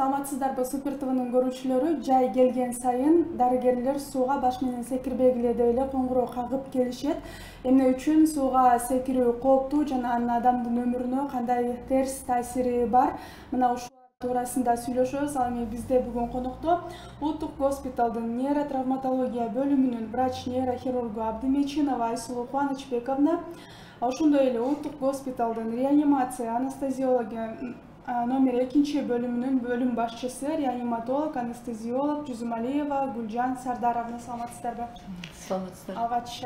Саламатсыздарбы, Супер ТВнын көрүүчүлөрү. Жай келген сайын дарыгерлер сууга баш менен секирбегиле деп эле коңгуроо кагып келишет. Эмне үчүн сууга секирүү кооптуу жана анын адамдын өмүрүнө кандай терс таасири бар? Мына ушул туурасында сүйлөшөбүз. Ал эми бизде бүгүн конокто Улуттук госпиталдын нейротравматология бөлүмүнүн врач-нейрохирургу Абдымечинова Айсулуу Кубанычбековна, ошондой эле Улуттук госпиталдын реанимация анестезиология номер 2 бөлүмүнүн бөлүм башчысы, реаниматолог, анестезиолог Жүзүмалиева Гүлжан Сардаровна. Саламатсыздарбы? Саламатсыздар. Алгач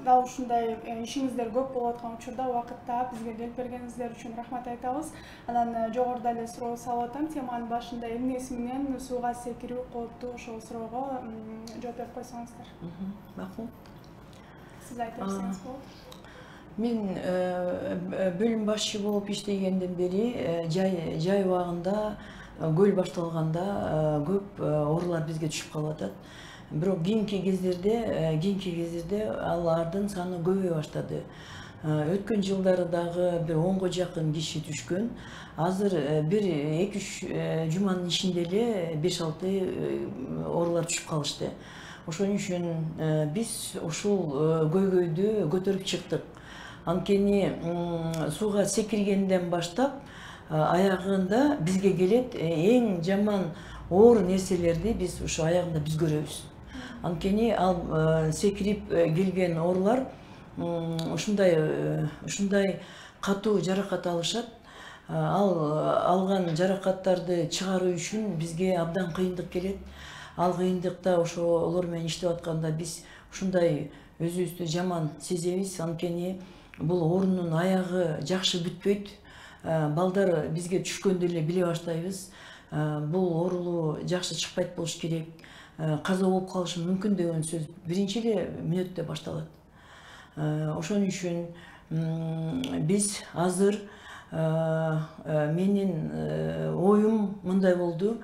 дал ушундай ишиңиздер көп болуп аткан учурда убакытта бизге келип бергениңиздер үчүн рахмат айтабыз. Анан жогоруда эле суроо салып атам. Теманын башында эмнеси менен сууга секирүү кооптуу, ошол суроого жооп берип койсоңуздар. Макул. Сиз айта берсеңиз болот. Мен бөлүм башчы болуп иштегенден бери жай убагында көл башталганда көп оорулар бизге түшүп калып атат. Бирок кийинки кездерде алардын саны көбөйө баштады. Өткөн жылдары дагы бир 10го жакын киши түшкөн. Азыр бир 2-3 жуманын ичинде эле 5-6 оорулар түшүп калышты. Ошон үчүн биз ушул көйгөйдү көтөрүп чыктык. Анткени сууга секиргенден баштап аягында бизге келет эң жаман оор нерселерди биз ушу аягында биз көрөбүз. Анткени ал секирип келген оорулар ушундай катуу жаракат алышат. Алган жаракаттарды чыгаруу үчүн бизге абдан кыйындык келет. Ал кыйындыкта ошолор менен иштеп атканда биз ушундай өзүбүздү жаман сезебиз. Анткени бул оорунун аягы жакшы бүтпөйт. Балдар бизге түшкөндө эле биле баштайбыз. Бул оорулуу жакшы чыкпайт болуш керек. Каза болуп калышы мүмкүн деген сөз биринчи эле мүнөттө башталат. Ошон үчүн биз азыр менин оюм мындай болду.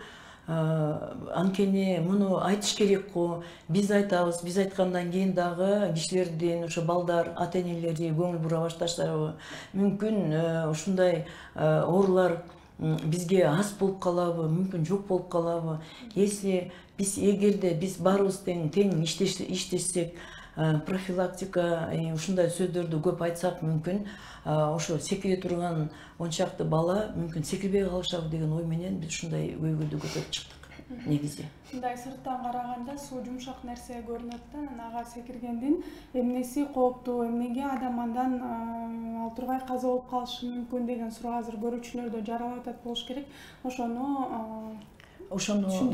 Анткени муну айтыш керек го. Биз айтабыз, биз айткандан кийин дагы кишилердин, ошо балдар, ата-энелери көңүл бура башташары мүмкүн. Ушундай оорулар бизге аз болуп калабы, мүмкүн жок болуп калабы. Эгерде биз баарыбыз тең иштешсек, профилактика ушундай сөздөрдү көп айтсак, мүмкүн ошо секире турган ончакты бала мүмкүн секирбей калышабы деген ой менен биз ушундай көйгөйдү көтөрүп чыктык негизи. Мындай сырттан караганда суу жумшак нерсе көрүнөт да, ага секиргендин эмнеси кооптуу, эмнеге адам андан ал турбай каза болуп калышы мүмкүн деген суроо азыр көрүүчүлөрдө жаралып атат болуш керек. Ошону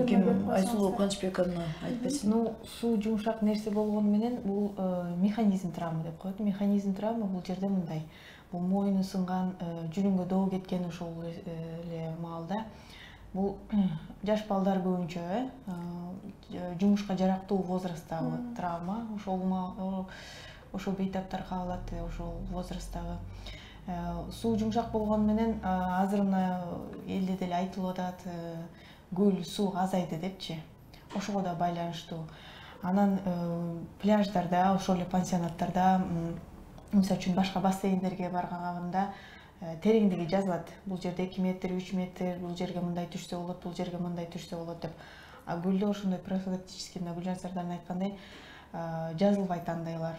ким Айсулуу Кубанычбековна айтып берсин. Суу жумшак нерсе болгону менен бул механизм травма деп коет. Механизм травма бул жерде мындай. Бул мойну сынган, жүрүнгө доо кеткен ошол эле маалда. Бул жаш балдар көбүнчө жумушка жарактуу возрасттагы травма. Ошол бейтаптар кабылат ошол возрасттагы. Суу жумшак болгону менен азыр мына элде деле айтылып атат, көл суу азайды депчи. Ошого да байланыштуу. Анан пляждарда, ошол эле пансионаттарда, мисалы үчүн башка бассейндерге барганда тереңдиги жазылат. Бул жерде 2 метр, 3 метр, бул жерге мындай түшсө болот, бул жерге мындай түшсө болот деп. А көлдө ошондой профилактический, мына Гүлжан Сардаровна айткандай, жазылбайт андайлар.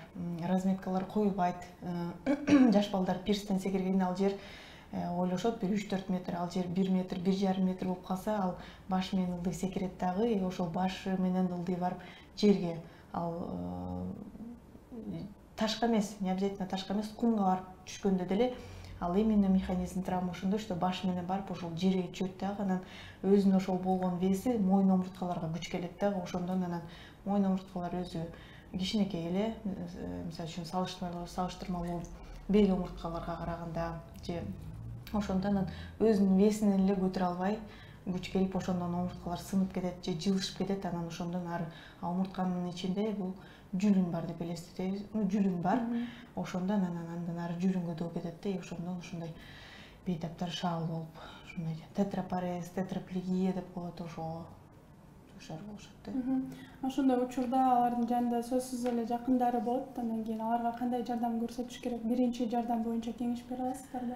Разметкалар коюлбайт. Жаш балдар пирстен секиргенде ал жер ойлошот бир 3-4 метр, ал жер 1 метр, 1,5 метр болуп калса, ал баш менен ылдый секирет дагы, ошол башы менен ылдый барып жерге, ал ташка эмес, не обязательно ташка эмес, кумга барып түшкөндө деле ал именно механизм травма ошондой, что баш менен барып ошол жерге түшөт дагы, анан өзүнүн ошол болгон веси мойын омурткаларга күч келет дагы, ошондон анан мойын омурткалар өзү кичинекей эле, мисалы үчүн салыштырмалуу бел омурткаларга караганда же ошондон өзүнүн весинен эле көтөрө албай күч келип, ошондон омурткалар сынып кетет же жылышып кетет. Анан ошондон ары омуртканын ичинде бул жүлүн бар деп элестетебиз. Жүлүн бар. Ошондон андан ары жүлүнгө доо кетет да, ошондон ушундай бейтаптар шаал болуп, ушундай тетрапарез, тетраплегия деп коет, ошого душар болушат да. Ошондой учурда алардын жанында сөзсүз эле жакындары болот. Андан кийин аларга кандай жардам көрсөтүш керек? Биринчи жардам боюнча кеңеш бере аласыздарбы?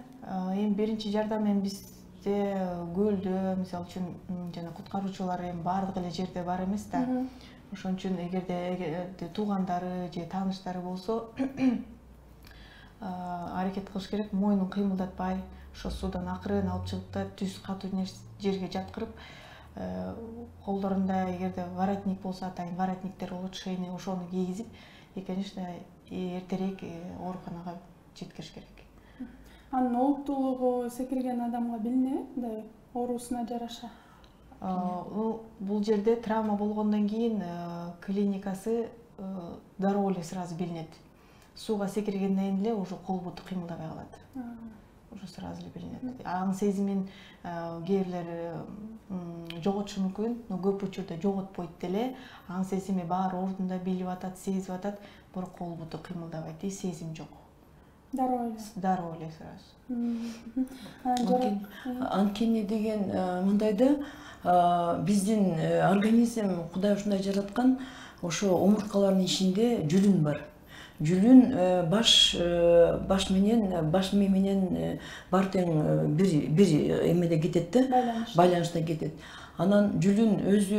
Эми биринчи жардам биз кийинчерикте, көлдө, мисалы үчүн жана куткаруучулар эми баардык эле жерде бар эмес да. Ошон үчүн эгерде туугандары же тааныштары болсо, аракет кылыш керек, мойнун кыймылдатпай, ошо суудан акырын алып чыгып да түз катуу жерге жаткырып, колдорунда эгерде воротник болсо, атайын воротниктер болот, шейни ошону кийгизип, конечно, эртерээк ооруканага жеткириш керек. Анын олуттуулугу секирген адамга билинеби, мындай оорусуна жараша? Бул жерде травма болгондон кийин клиникасы дароо эле сразу билинет. Сууга секиргенден эле уже кол буту кыймылдабай калат. Уже сразу эле билинет. Анын сезимин кээ бирлер жоготушу мүмкүн, но көп учурда жоготпойт деле. Анын сезими баары ордунда, билип атат, сезип атат, бирок кол буту кыймылдабайт, сезим жок. Дароо эле сразу. Анткени деген мындайда биздин организм Кудай ушундай жараткан, ошо омурткалардын ичинде жүлүн бар. Жүлүн баш мээ менен бар тең бир эмеде кетет да, байланышта кетет. Анан жүлүн өзү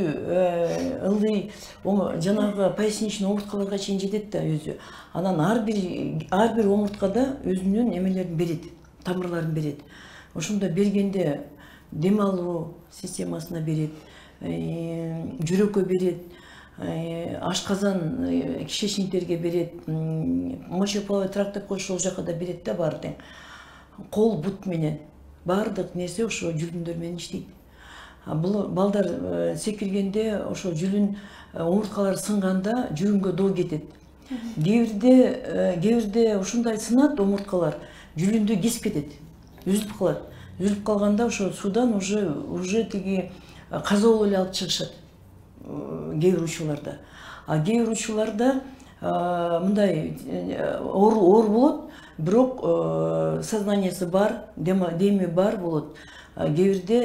ылдый жанагы поясничный омурткаларга чейин жетет да өзү. Анан ар бир омурткада өзүнүн эмелерин берет, тамырларын берет. Ошондо бергенде дем алуу системасына берет, жүрөккө берет, ашказан кишечниктерге берет, мочеполовой тракт деп коюш, ошол жака да берет да баары тең. Кол бут менен баардык нерсе ошо жүлүндөр менен иштейт. Бул балдар секиргенде ошо жүлүн омурткалары сынганда жүрүнгө доо кетет. Кээ бирде ушундай сынат омурткалар, жүлүндү кесип кетет, үзүлүп калат. Үзүлүп калганда ошо суудан уже тиги каза болуп эле алып чыгышат кээ бир учурларда. Кээ бир учурларда мындай оор болот, бирок сознаниясы бар, деми бар болот. Кээ бирде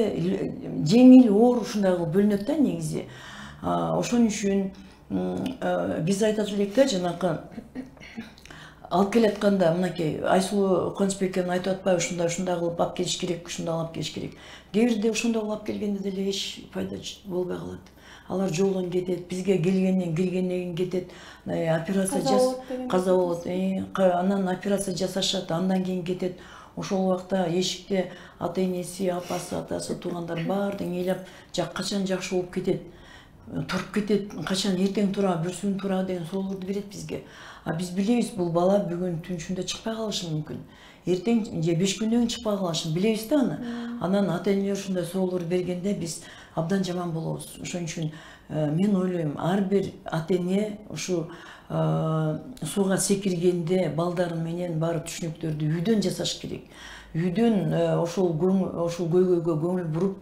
жеңил, оор ушундай кылып бөлүнөт да негизи. Ошон үчүн биз айтат элек да, жанакы алып келатканда мынакей Айсулуу Кубанычбековна айтып атпайбы, ушундай кылып алып келиш керек, ушундай алып келиш керек. Кээ бирде ошондой кылып алып келгенде деле эч пайда болбой калат. Алар жолдон кетет, бизге келгенден кийин кетет, операция каза болот, анан операция жасашат, андан кийин кетет. Ошол убакта эшикте ата энеси, апасы, атасы, туугандар баардыгын ыйлап, качан жакшы болуп кетет, туруп кетет, качан эртең тура, бүрсүн тура деген соолорду берет бизге. Биз билебиз, бул бала бүгүн түн ичинде чыкпай калышы мүмкүн. Эртең же 5 күндөн кийин чыкпай калышын билебиз да аны. Анан ата энелер ушундай соолор бергенде биз абдан жаман болобуз. Ошон үчүн мен ойлойм, ар бир ата эне ушу сууга секиргенде балдары менен бар түшүнүктөрдү үйдөн жасаш керек. Үйдөн ошол көйгөйгө көңүл буруп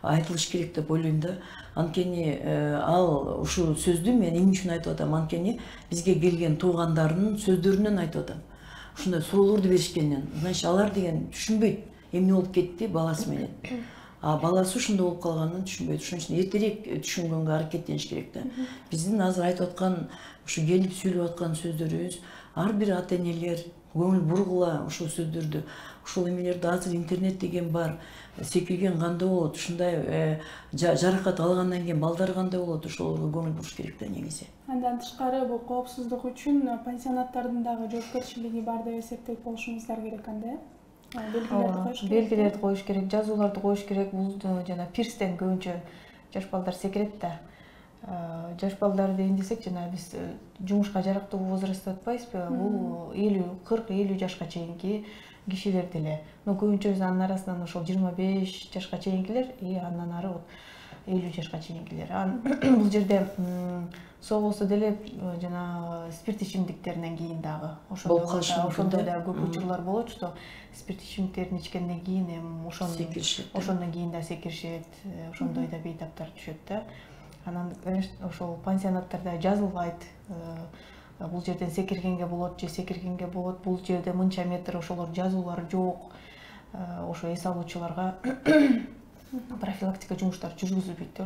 айтылыш керек деп ойлойм да. Анткени ал ушул сөздү мен эмне үчүн айтып атам? Анткени бизге келген туугандардын сөздөрүнөн айтып атам. Ушундай суроолорду беришкенинен. Значит, алар деген түшүнбөйт эмне болуп кетти баласы менен. Баласы ушундай болуп калганын түшүнбөйт. Ошон үчүн эртерээк түшүнгөнгө аракеттениш керек да. Биздин азыр айтып аткан, ушу келип сүйлөп аткан сөздөрүбүз, ар бир ата энелер көңүл бургула ушул сөздөрдү. Ушул эмелерди азыр интернет деген бар. Секирген кандай болот, ушундай жаракат алгандан кийин балдар кандай болот, ошолорго көңүл буруш керек да негизи. Андан тышкары бул коопсуздук үчүн пансионаттардын дагы жоопкерчилиги бар деп эсептейт болушуңуздар керек анда, белгилерди коюш керек, жазууларды коюш керек. Бул жана пирстен көбүнчө жаш балдар секирет да. Жаш балдар дейин десек, жана биз жумушка жарактуу возраст деп атпайбызбы? Бул 40-50 жашка чейинки кишилер деле. Но көбүнчө биз анын арасынан ошол 25 жашка чейинкилер, андан ары 50 жашка чейинкилер. Бул жерде соолосо деле жана спирт ичимдиктеринен кийин дагы ошондой да көп учурлар болот, что спирт ичимдиктерин ичкенден кийин ошондон кийин да секиришет, ошондой да бейтаптар түшөт да. Анан ошол пансионаттарда жазылбайт, бул жерден секиргенге болот же секиргенге болот, бул жерде мынча метр, ошолор жазуулары жок. Ошо эс алуучуларга профилактика жумуштары жүргүзүлбөйт да,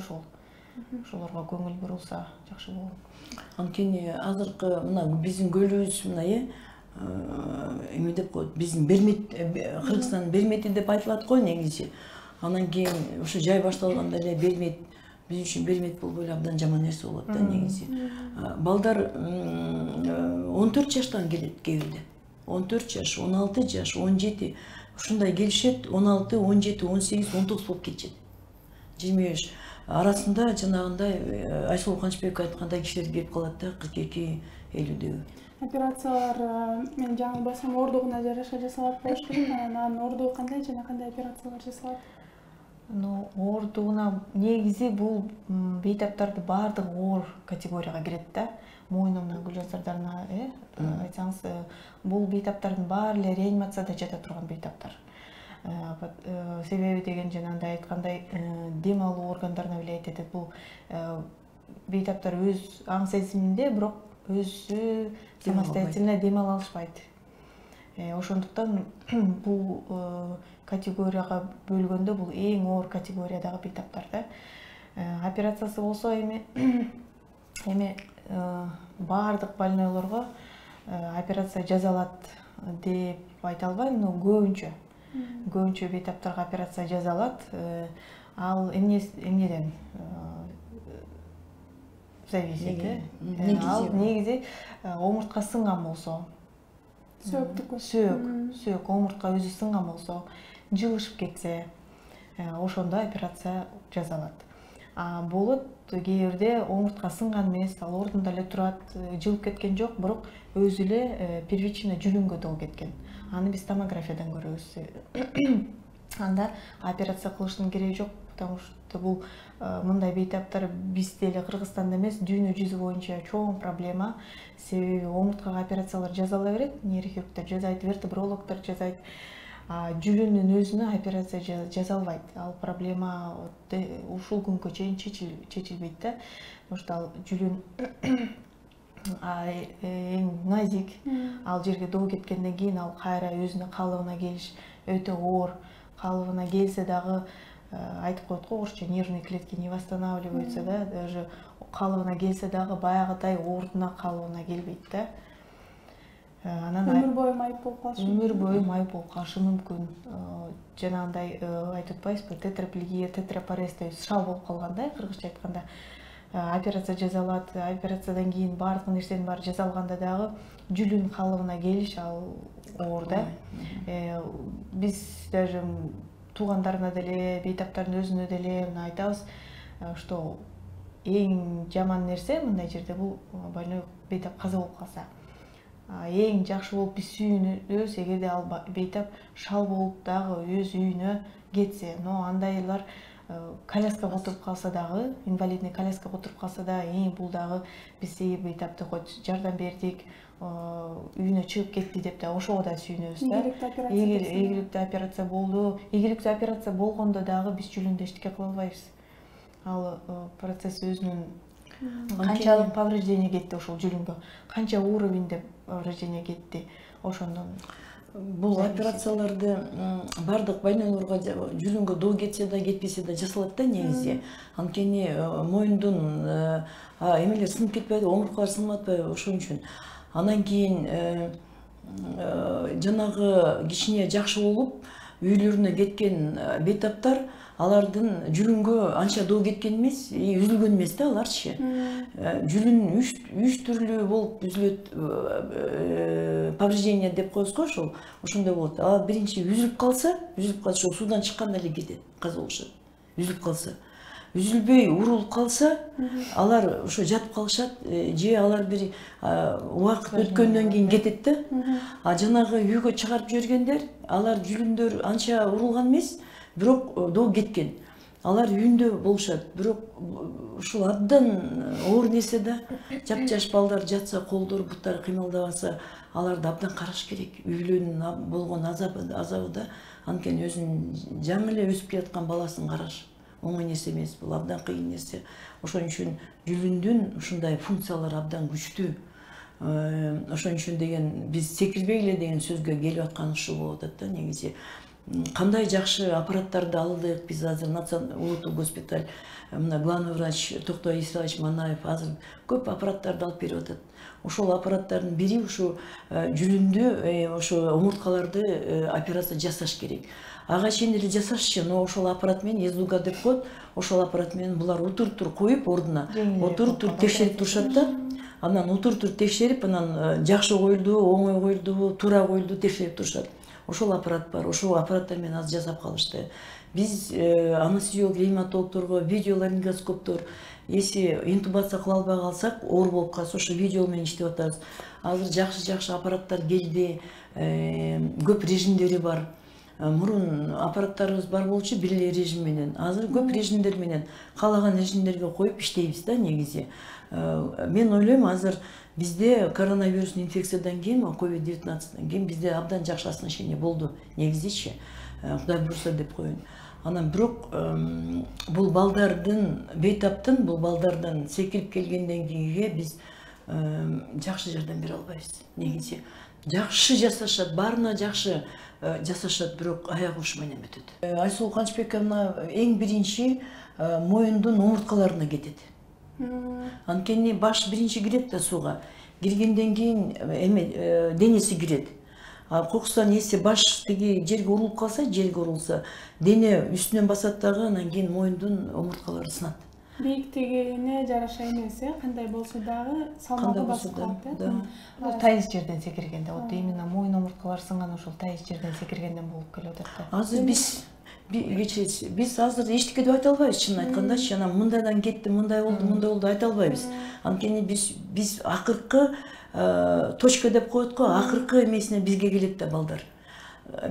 ошолорго көңүл бурулса жакшы болот. Анткени азыркы мына биздин көлүбүз мына эме деп коет, биздин Бермет, Кыргызстандын Бермети деп айтылат го негизи. Анан кийин ошо жай башталганда эле бермейт, биз үчүн бермейт болуп эле абдан жаман нерсе болот да негизи. Балдар 14 жаштан келет кээбирде. 14 жаш, 16 жаш, 17 ушундай келишет, 16, 17, 18, 19 болуп кетишет. 25 арасында жанагындай Айсулуу Канычбек айткандай кишилер келип калат да 42-50дөгү. Операциялар мен жаңылбасам ордугуна жараша жасалат болуш керек. Анан ордугу кандай жана кандай операциялар жасалат? Ордугуна негизи бул бейтаптарды баардык оор категорияга кирет да. Мойнуна, гүлжазардарына айтсаңыз, бул бейтаптардын баары эле реанимацияда жата турган бейтаптар. Себеби деген жанагындай айткандай дем алуу органдарына влиять этет. Бул бейтаптар өз аң сезиминде, бирок өзү самостоятельно дем ала алышпайт. Ошондуктан бул категорияга бөлгөндө бул эң оор категориядагы бейтаптар да. Операциясы болсо эми баардык больнойлорго операция жасалат деп айта албайм, но көбүнчө бейтаптарга операция жасалат. Ал эмнеден зависит. Ал негизи омуртка сынган болсо, сөөк омуртка өзү сынган болсо, жылышып кетсе, ошондо операция жасалат. Болот кээ бирде омуртка сынган эмес, ал ордунда эле турат, жылып кеткен жок, бирок өзү эле первично жүлүнгө доо кеткен. Аны биз томографиядан көрөбүз. Анда операция кылыштын кереги жок, потому что бул мындай бейтаптар бизде эле Кыргызстанда эмес, дүйнө жүзү боюнча чоң проблема. Себеби омурткага операциялар жасала берет, нейрохирургтар жасайт, вертебрологдор жасайт. Жүлүндүн өзүнө операция жасалбайт. Ал проблема ушул күнгө чейин чечилбейт да. Потому что ал жүлүн эң назик. Ал жерге доо кеткенден кийин ал кайра өзүнүн калыбына келиш өтө оор. Калыбына келсе дагы айтып коет го орусча, нервные клетки не восстанавливаются да, даже калыбына келсе дагы баягыдай ордуна калыбына келбейт да. Өмүр бою майып болуп калышы. Өмүр бою майып болуп калышы мүмкүн. Жанагындай айтып атпайсызбы, тетраплегия, тетрапарез деп шал болуп калганда, кыргызча айтканда, операция жасалат. Операциядан кийин баардык нерсенин баары жасалганда дагы жүлүн калыбына келиш ал оор да. Биз даже туугандарына деле, бейтаптардын өзүнө деле айтабыз, что эң жаман нерсе мындай жерде бул больной бейтап каза болуп калса. Эң жакшы болуп биз сүйүнөбүз эгерде ал бейтап шал болуп дагы өз үйүнө кетсе. Но андайлар коляскага отуруп калса дагы, инвалидный коляскага отуруп калса дагы, бул дагы биз бейтапты хоть жардам бердик, үйүнө чыгып кетти деп да ошого да сүйүнөбүз да. Ийгиликтүү операция болду. Ийгиликтүү операция болгондо дагы биз жүлүндө эчтеке кыла албайбыз. Ал процесс өзүнүн канчалык повреждение кетти ошол жүлүнгө, канча уровеньде повреждение кетти, ошондон. Бул операцияларды бардык больнойлорго жүлүнгө доо кетсе да, кетпесе да жасалат да негизи. Анткени моюндун эмелер сынып кетпейби, омурткалар сынып атпайбы, ошон үчүн. Анан кийин жанагы кичине жакшы болуп үйлөрүнө кеткен бейтаптар алардын жүлүнгө анча доо кеткен эмес, үзүлгөн эмес да аларчы. Жүлүн 3 түрлүү болуп үзүлөт, повреждение деп коебуз го ошол. Ошондой болот. Ал биринчи үзүлүп калса, ошол суудан чыкканда эле кетет, каза болушат. Үзүлүп калса. Үзүлбөй урулуп калса, алар ошо жатып калышат, же алар бир убакыт өткөндөн кийин кетет да. Жанагы үйгө чыгарып жибергендер, алар жүлүндөр анча урулган эмес, бирок доо кеткен. Алар үйүндө болушат, бирок ушул абдан оор нерсе да. Жап-жаш балдар жатса, колдору, буттары кыймылдабаса, аларды абдан караш керек. Үйлөнүн болгон азабы да. Анткени өзүнүн жаңы эле өсүп келаткан баласын караш оңой нерсе эмес, бул абдан кыйын нерсе. Ошон үчүн жүлүндүн ушундай функциялары абдан күчтүү. Ошон үчүн деген биз секирбей эле деген сөзгө келип аткан ушул болуп атат да негизи. кандай жакшы аппараттарды алдык биз азыр улуттук госпиталь, мына главный врач Токтой Исаевич Манаев азыр көп аппараттарды алып берип атат. Ошол аппараттардын бири ушу жүрүндү, ошо омурткаларды операция жасаш керек. Ага чейин эле жасашчы, но ошол аппарат менен ЕЗУГа деп коет, ошол аппарат менен булар отуруп коюп ордуна, отуруп текшерип турушат да. Анан отуруп текшерип, анан жакшы коюлду, оңой коюлду, туура коюлду текшерип турушат. Ошол аппарат бар, ошол аппараттар менен азыр жасап калышты. Биз анестезиолог, реаниматологдорго видеоларингоскоптор, если интубация кыла албай калсак, оор болуп калса, ошо видео менен иштеп атабыз. Азыр жакшы аппараттар келди, көп режимдери бар. Мурун аппараттарыбыз бар болчу бир эле режим менен. Азыр көп режимдер менен, каалаган режимдерге коюп иштейбиз да негизи. Мен ойлойм, азыр бизде коронавирус инфекциядан кийин, COVID-19 кийин бизде абдан жакшы оснащение болду негизичи. Кудай буйруса деп коеюн. Анан бирок бул балдардын, бейтаптын бул балдардан секирип келгенден кийинге биз жакшы жардам бере албайбыз негизи. Жакшы жасашат, баарына жакшы жасашат, бирок аяк ушу менен бүтөт. Айсулуу Канчбековна эң биринчи моюндун омурткаларына кетет. Анткени баш биринчи кирет да сууга. Киргенден кийин денеси кирет. Кокустан эсе баш тиги жерге урулуп калса, жерге урулса, дене үстүнөн басат дагы, анан кийин моюндун омурткалары сынат. Бийиктигине жараша эмес, кандай болсо дагы салмагы басып калат. Тайыз жерден секиргенде, вот именно моюн омурткалары сынган ошол тайыз жерден секиргенден болуп келип атат да. Азыр биз азыр эчтеке деп айта албайбыз, чынын айткандачы. Анан мындайдан кетти, мындай болду айта албайбыз. Анткени биз акыркы точка деп коет го, акыркы эмесине бизге келет да балдар.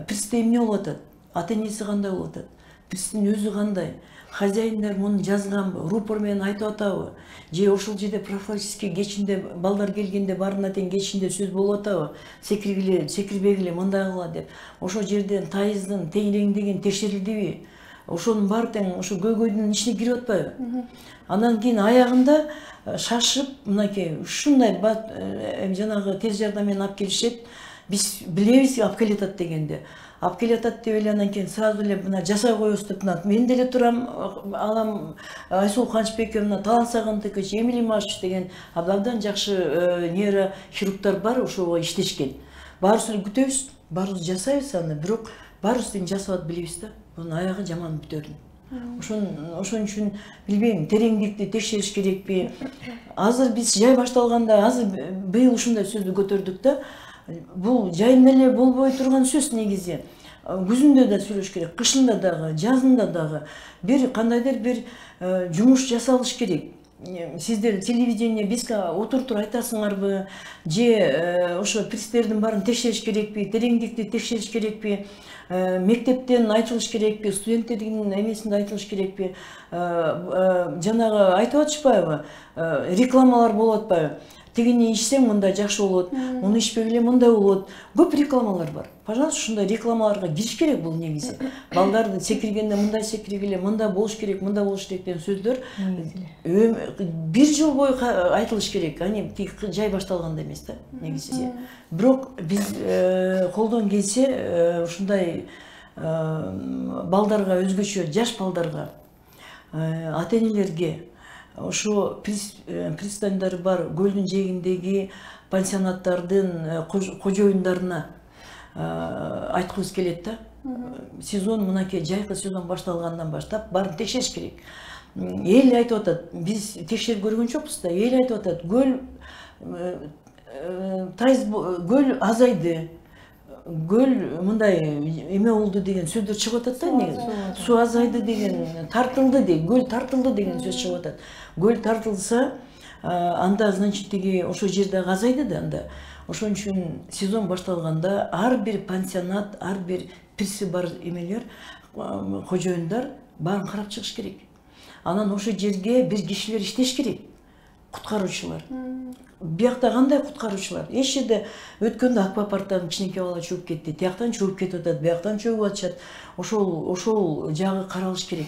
Пирсте эмне болуп атат? Ата энеси кандай болуп атат? Пирстин өзү кандай? Хозяиндар муну жазганбы? Рупор менен айтып атабы? Же ошол жерде профилактический кечинде балдар келгенде баарына тең кечинде сөз болуп атабы? Секиргиле, секирбегиле, мындай кыла деп. Ошол жерден тайыздын теңиреңдигин текшерилдиби? Ошонун баары тең ошо көйгөйдүн ичине кирип атпайбы? Анан кийин аягында шашып, мынакей ушундай жанагы тез жардам менен алып келишет. Биз билебиз алып келатат дегенде. Алып келатат деп эле анан кийин сразу эле мына жасай коебуз деп мен деле турам, алам Айсулуу Канчбековна, Талант Сагындыкович, Эмиль Имашевич деген абдан жакшы нейрохирургдар бар, ошого иштешкен. Баарыбыз эле күтөбүз, баарыбыз жасайбыз аны, бирок баарыбыз тең жасап билебиз да. Бунун аягы жаман бүтөрүн. Ошон үчүн билбейм, тереңдикти текшериш керекпи? Азыр биз жай башталганда, азыр быйыл ушундай сөздү көтөрдүк да. Бул жайын эле болбой турган сөз негизи. Күзүндө да сүйлөш керек, кышында дагы, жазында дагы бир кандайдыр бир жумуш жасалыш керек. Сиздер телевидение бизге отуруп айтасыңарбы, же ошо пирстердин баарын текшериш керекпи, тереңдикти текшериш керекпи, мектептен айтылыш керекпи, студенттердин эмесинде айтылыш керекпи, жанагы айтып атышпайбы, рекламалар болуп атпайбы? Тигини ичсең мындай жакшы болот, муну ичпегиле мындай болот. Көп рекламалар бар. Пожалуйста, ушундай рекламаларга кириш керек бул негизи. Балдарды секиргенде мындай секиргиле, мындай болуш керек деген сөздөр бир жыл бою айтылыш керек. Ани жай башталганда эмес да негизи. Бирок биз колдон келсе ушундай балдарга, өзгөчө жаш балдарга, ата энелерге ошо пристаньдары бар көлдүн жээгиндеги пансионаттардын кожоюндарына айткыбыз келет да. Сезон мынакей жайкы сезон башталгандан баштап баарын текшериш керек. Эл айтып атат, биз текшерип көргөн жокпуз да. Эл айтып атат, көл азайды. Көл мындай эме болду деген сөздөр чыгып атат да негизи. Суу азайды деген, тартылды дейт, көл тартылды деген сөз чыгып атат. Көл тартылса, анда значит тиги ошол жерде азайды да анда. Ошон үчүн сезон башталганда ар бир пансионат, ар бир пирси бар эмелер, кожоюндар баарын карап чыгыш керек. Анан ошол жерге бир кишилер иштеш керек. Куткаруучулар. Биякта кандай куткаруучулар? Эч жерде өткөндө аквапарктан кичинекей бала чөгүп кетти, тияктан чөгүп кетип атат, бияктан чөгүп атышат. Ошол жагы каралыш керек.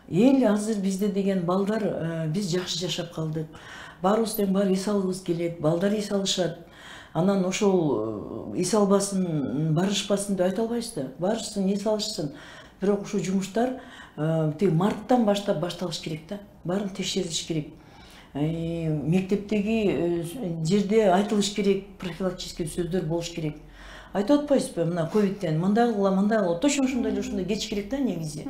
Эл азыр бизде деген балдар биз жакшы жашап калдык. Баарыбыз тең бар эс алгыбыз келет, балдар эс алышат. Анан ошол эс албасын, барышпасын деп айта албайсыз да. Барышсын, эс алышсын. Бирок ушул жумуштар тиги марттан баштап башталыш керек да. Баарын текшерилиш керек. Мектептеги жерде айтылыш керек, профилактический сөздөр болуш керек. Айтып атпайсызбы, мына ковидтен мындай кыла, точно ошондой эле ошондой кетиш керек да негизи.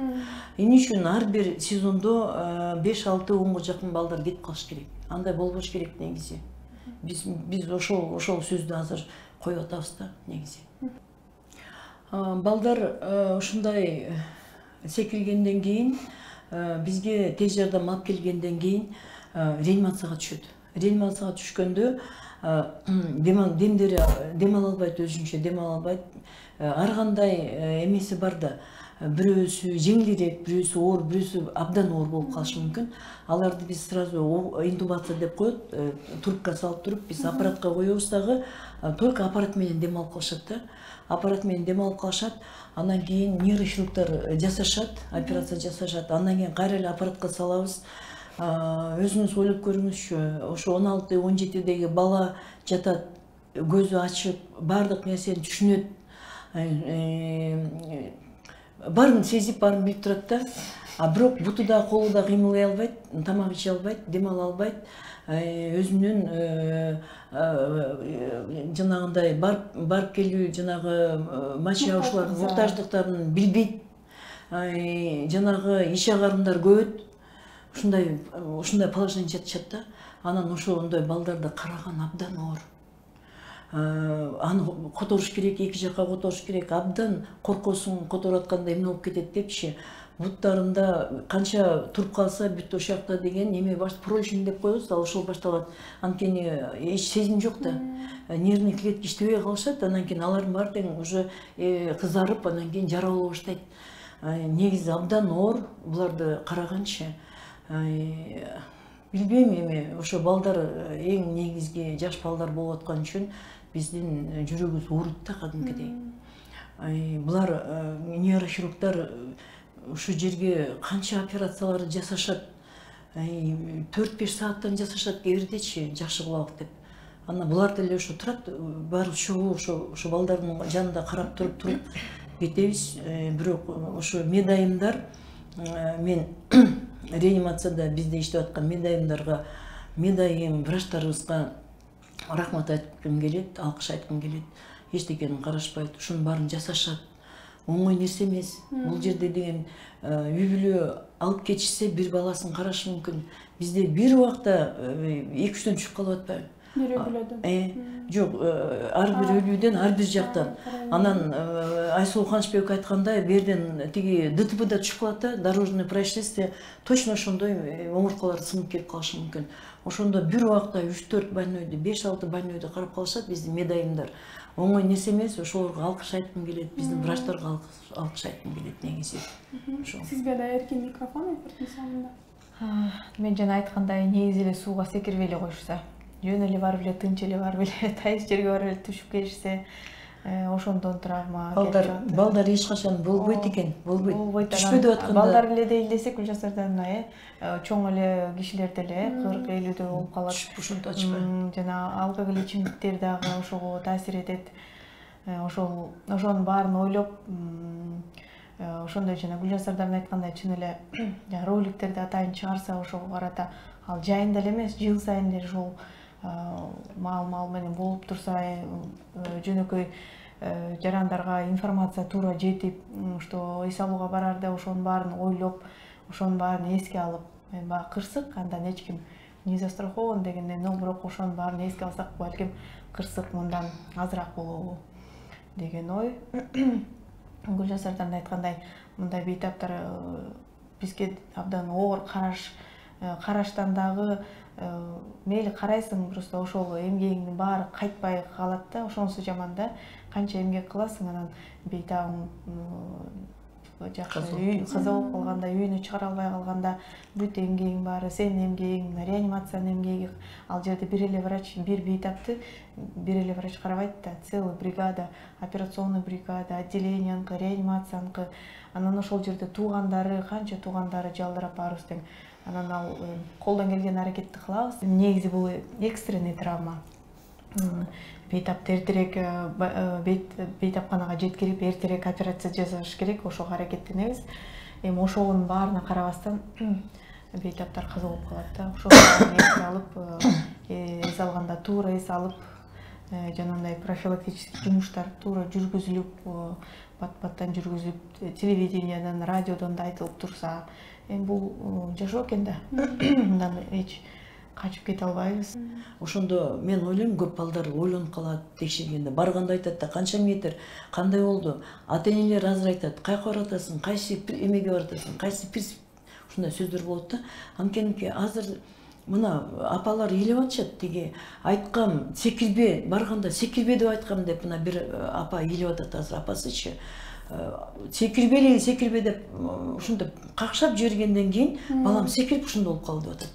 Эмне үчүн ар бир сезондо 5-6-10 жакын балдар кетип калыш керек. Андай болбош керек негизи. Биз ошол сөздү азыр коюп атабыз да негизи. Балдар ушундай секиргенден кийин, бизге тез жардам алып келгенден кийин реанимацияга түшөт. Реанимацияга түшкөндө демдери дем ала албайт, өзүнчө дем ала албайт. Ар кандай эмеси бар да. Бирөөсү жеңилирээк, бирөөсү оор, бирөөсү абдан оор болуп калышы мүмкүн. Аларды биз сразу интубация деп коет, трубка салып туруп, биз аппаратка коебуз дагы, только аппарат менен дем алып калышат да. Аппарат менен дем алып калышат, андан кийин нейрохирургдар жасашат, операция жасашат, андан кийин кайра эле аппаратка салабыз. Өзүңүз ойлоп көрүңүзчү, ошо 16-17деги бала жатат, көзү ачып, баардык нерсени түшүнөт, баарын сезип, баарын билип турат да. Бирок буту да, колу да кыймылдай албайт, тамак иче албайт, дем ала албайт. Өзүнүн жанагындай барып келүү, жанагы моча муктаждыктарын билбейт. Жанагы иш агарымдар көбөт. Ушундай положение жатышат да. Анан ошондой балдарды караган абдан оор. Аны которуш керек, эки жакка которуш керек, абдан коркосуң, которуп атканда эмне болуп кетет депчи. Буттарында канча туруп калса бүт ошакта деген эме баш пролишин деп коебуз, ал ошол башталат. Анткени эч сезим жок да. Нервный клетка иштебей калышат, анан кийин алардын баары тең уже кызарып, анан кийин жара боло баштайт. Негизи абдан оор буларды караганчы. Билбейм эми, ошо балдар эң негизги жаш балдар болуп аткан үчүн биздин жүрөгүбүз ооруйт да кадимкидей. Булар нейрохирургдар ушу жерге канча операцияларды жасашат, 4-5 сааттан жасашат кээ бирдечи, жакшы кылабык деп. Анан булар деле ошо турат, баары ошо балдардын жанында карап туруп кетебиз. Бирок ошо медайымдар, мен реанимацияда бизде иштеп аткан медайым врачтарыбызга рахмат айткым келет, алкыш айткым келет. Эчтекени карашпайт, ушунун баарын жасашат. Оңой нерсе эмес. Бул жерде деген үй бүлө алып кетишсе бир баласын карашы мүмкүн. Бизде бир убакта 2-3төн түшүп калып атпайбы? Бир үй жок, ар бир өлүүдөн ар бир жактан. Анан Айсулу Канычбек айткандай, берден тиги ДТПда түшүп калат да, дорожное происшествие, точно ошондой омурткалар сынып кетип калышы мүмкүн. Ошондо бир убакта 3-4 больнойду, 5-6 больнойду карап калышат биздин медайымдар. Оңой нерсе эмес, ошолорго алкыш айткым келет, биздин врачтарга алкыш айткым келет негизи. Сизге да эркин микрофон эфирдин соңунда. Мен жана айткандай, негизи эле сууга секирбей эле коюшса, жөн эле барып эле, тынч эле барып эле, тайыз жерге барып эле түшүп келишсе, ошондон травма келип жатат. Балдар эч качан болбойт экен, болбойт. Түшпөй деп атканда. Балдар эле дейин десек, Гүлжасардан чоң эле кишилер деле 40-50дө болуп калат. Ушинтип ачпайбы. Жана алкоголь ичимдиктер дагы ошого таасир этет. Ошонун баарын ойлоп, ошондой жана Гүлжасардан айткандай чын эле роликтерди атайын чыгарса, ошого карата ал жайында эле эмес, жыл сайын эле ошол маал менен болуп турса, жөнөкөй жарандарга информация туура жетип, что эс алууга барарда ошонун баарын ойлоп, ошонун баарын эске алып, баягы кырсык, андан эч ким не застрахован дегенден, но бирок ошонун баарын эске алсак, балким кырсык мындан азыраак болобу деген ой. Гүлжасардан айткандай, мындай бейтаптар бизге абдан оор караштан дагы мейли карайсың, просто ошол эмгегиңдин баары кайтпай калат да, ошонусу жаман да. Канча эмгек кыласың, анан бейтабың жакшы кызыл болуп калганда, үйүнө чыгара албай калганда, бүт эмгегиң баары, сенин эмгегиң, реанимациянын эмгеги, ал жерде бир эле врач, бир бейтапты бир эле врач карабайт да, целый бригада, операционный бригада, отделенияныкы, реанимацияныкы, анан ошол жерде туугандары, канча туугандары жалдырап баарыбыз тең. Анан ал колдон келген аракетти кылабыз. Негизи бул экстренный травма. бейтапты эртерээк бейтапканага жеткирип эртерээк операция жасаш керек, ошого аракеттенебиз. Эми ошонун баарына карабастан бейтаптар каза болуп калат да. Ошого эс алып, эс алганда туура эс алып, жанагындай профилактический жумуштар туура жүргүзүлүп, бат-баттан жүргүзүлүп, телевидениядан, радиодон да айтылып турса, эми бул жашоо экен да. Мындан эч качып кете албайбыз. Ошондо мен ойлойм, көп балдар ойлонуп калат, текшергенде барганда айтат да, канча метр, кандай болду, ата-энелер азыр айтат, кайка баратасың, кайсы эмеге баратасың, кайсы ушундай сөздөр болот да. Анткени азыр мына апалар элеп атышат, тиги айткам, секирбе, барганда секирбе деп айткам деп, мына бир апа элеп атат азыр, апасычы. Секирбе деп ушундай какшап жибергенден кийин балам секирип ушундай болуп калды деп атат.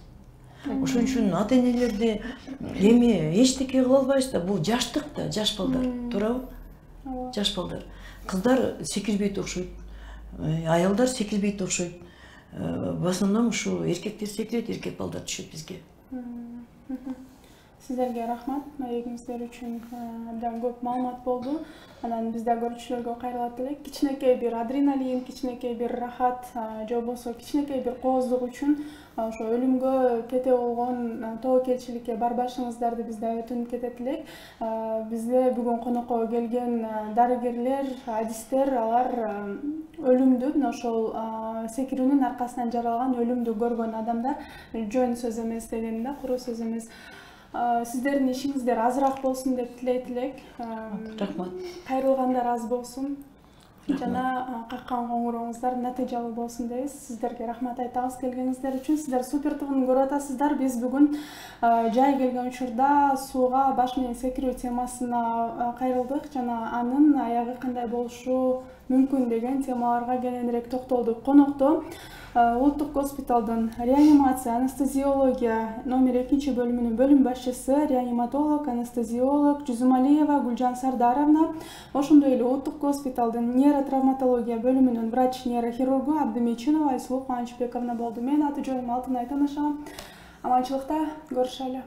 Ошон үчүн ата-энелерди эми эчтеке кыла албайбыз да, бул жаштык да, жаш балдар, туурабы? Жаш балдар. Кыздар секирбейт окшойт, аялдар секирбейт окшойт. В основном ушу эркектер секирет, эркек балдар түшөт бизге. Сиздерге рахмат, маегиңиздер үчүн абдан көп маалымат болду. Анан биз да көрүүчүлөргө кайрылат элек. Кичинекей бир адреналин, кичинекей бир рахат, же болбосо кичинекей бир кооздук үчүн ошо өлүмгө кете болгон тобокелчиликке барбашыңыздарды биз да өтүнүп кетет элек. Бизде бүгүн конокко келген дарыгерлер, адистер, алар өлүмдү, мына ошол секирүүнүн аркасынан жаралган өлүмдү көргөн адамдар. Жөн сөз эмес деген да, куру сөз эмес. Сиздердин ишиңиздер азыраак болсун деп тилейт элек. Рахмат. Кайрылгандар аз болсун. Жана каккан коңгурооңуздар натыйжалуу болсун дейбиз. Сиздерге рахмат айтабыз келгениңиздер үчүн. Сиздер Супер ТВ-ны көрүп атасыздар. Биз бүгүн жай келген учурда сууга баш менен секирүү темасына кайрылдык жана анын аягы кандай болушу мүмкүн деген темаларга кененирээк токтолдук. Конокто Улуттук госпиталдын реанимация, анестезиология номер 2 бөлүмүнүн бөлүм башчысы, реаниматолог, анестезиолог Жузумалиева Гүлжан Сардаровна, ошондой эле Улуттук госпиталдын нейротравматология бөлүмүнүн врач-нейрохирургу Абдымечинова Айсулуу Кубанычбековна болду. Мен аты жөнүм Алтынай Танышова. Аманчылыкта, көрүшөлү.